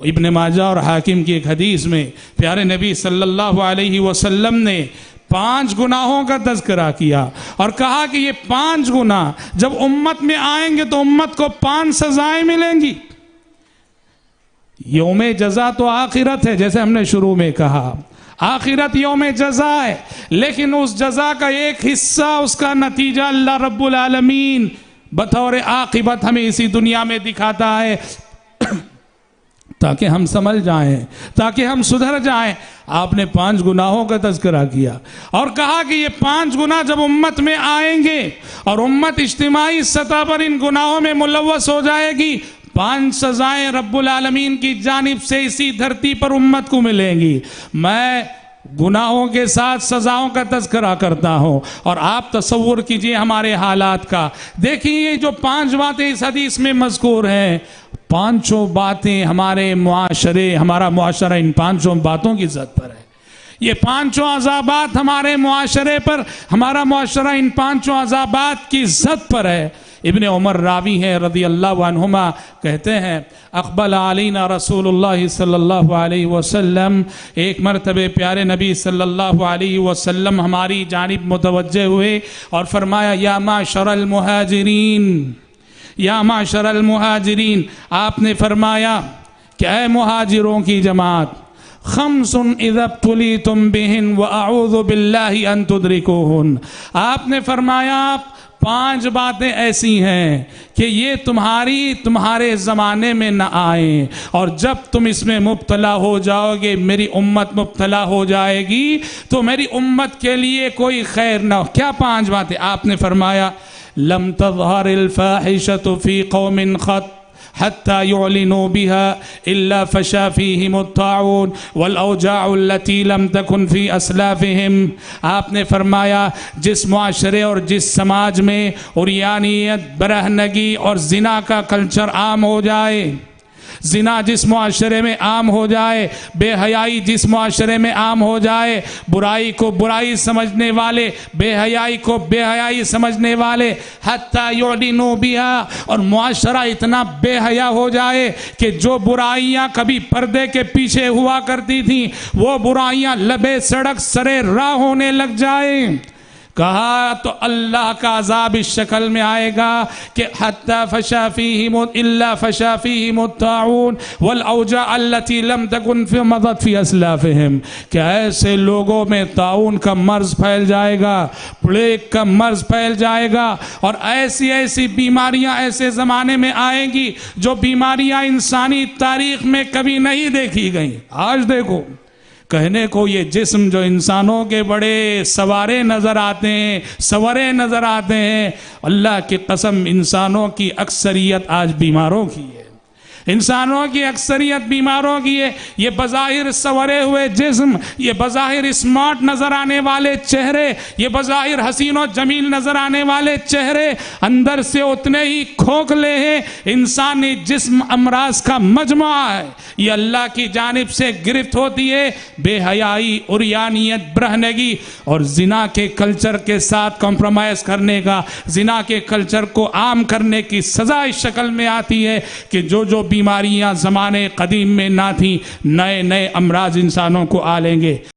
ابن ماجہ اور حاکم کی ایک حدیث میں پیارے نبی صلی اللہ علیہ وسلم نے 5 گناہوں کا تذکرہ کیا اور کہا کہ یہ 5 گناہ جب امت میں آئیں گے تو امت کو 5 سزائیں ملیں گی۔ یوم جزا تو آخرت ہے، جیسے ہم نے شروع میں کہا، آخرت یوم جزا ہے، لیکن اس جزا کا ایک حصہ، اس کا نتیجہ اللہ رب العالمین بطور عاقبت ہمیں اسی دنیا میں دکھاتا ہے تاکہ ہم سمجھ جائیں، تاکہ ہم سدھر جائیں۔ آپ نے 5 گناہوں کا تذکرہ کیا اور کہا کہ یہ 5 گناہ جب امت میں آئیں گے اور امت اجتماعی سطح پر ان گناہوں میں ملوث ہو جائے گی، 5 سزائیں رب العالمین کی جانب سے اسی دھرتی پر امت کو ملیں گی۔ میں گناہوں کے ساتھ سزاؤں کا تذکرہ کرتا ہوں اور آپ تصور کیجئے ہمارے حالات کا۔ دیکھیں یہ جو 5 باتیں اس حدیث میں مذکور ہیں، 5 باتیں ہمارے معاشرے، ہمارا معاشرہ ان 5 باتوں کی زد پر ہے۔ یہ 5 عذابات ہمارے معاشرے پر، ہمارا معاشرہ ان 5 عذابات کی زد پر ہے۔ ابن عمر راوی ہیں رضی اللہ عنہما، کہتے ہیں اقبل علینا رسول اللہ صلی اللہ علیہ وسلم، ایک مرتبہ پیارے نبی صلی اللہ علیہ وسلم ہماری جانب متوجہ ہوئے اور فرمایا یا معشر المہاجرین، یا معشر المہاجرین، آپ نے فرمایا کہ اے مہاجروں کی جماعت، خمس اذا ابتلیتم بہن واعوذ باللہ ان تدرکوہن، آپ نے فرمایا 5 باتیں ایسی ہیں کہ یہ تمہارے زمانے میں نہ آئیں، اور جب تم اس میں مبتلا ہو جاؤ گے، میری امت مبتلا ہو جائے گی تو میری امت کے لیے کوئی خیر نہ ہو۔ کیا 5 باتیں؟ آپ نے فرمایا لم تظہر الفاحشة فی قوم قط حتى يعلنوا بها إلا فشا فيهم الطاعون والأوجاع التي لم تكن في أسلافهم۔ آپ نے فرمایا جس معاشرے اور جس سماج میں عریانیت، برہنگی اور زنا کا کلچر عام ہو جائے، زنا جس معاشرے میں عام ہو جائے، بے حیائی جس معاشرے میں عام ہو جائے، برائی کو برائی سمجھنے والے، بے حیائی کو بے حیائی سمجھنے والے، حتی یعلنوا بہا، اور معاشرہ اتنا بے حیا ہو جائے کہ جو برائیاں کبھی پردے کے پیچھے ہوا کرتی تھیں وہ برائیاں لبے سڑک سرے راہ ہونے لگ جائیں۔ کہا تو اللہ کا عذاب اس شکل میں آئے گا کہ حتی فشا فیہم الا فشا فیہم الطاعون والاوجاع التي لم تكن في مضت في اسلافهم، کہ ایسے لوگوں میں طاعون کا مرض پھیل جائے گا، پلیگ کا مرض پھیل جائے گا، اور ایسی بیماریاں ایسے زمانے میں آئیں گی جو بیماریاں انسانی تاریخ میں کبھی نہیں دیکھی گئیں۔ آج دیکھو کہنے کو یہ جسم جو انسانوں کے بڑے سوارے نظر آتے ہیں، سورے نظر آتے ہیں، اللہ کی قسم انسانوں کی اکثریت آج بیماروں کی ہے، انسانوں کی اکثریت بیماروں کی ہے۔ یہ بظاہر سورے ہوئے جسم، یہ بظاہر اسمارٹ نظر آنے والے چہرے، یہ بظاہر حسین و جمیل نظر آنے والے چہرے، اندر سے اتنے ہی کھوکھلے ہیں۔ انسانی جسم امراض کا مجموعہ ہے، یہ اللہ کی جانب سے گرفت ہوتی ہے۔ بے حیائی، عریانیت، برہنگی اور زنا کے کلچر کے ساتھ کمپرومائز کرنے کا، زنا کے کلچر کو عام کرنے کی سزا اس شکل میں آتی ہے کہ جو بیماریاں زمانے قدیم میں نہ تھیں، نئے امراض انسانوں کو آ لیں گے۔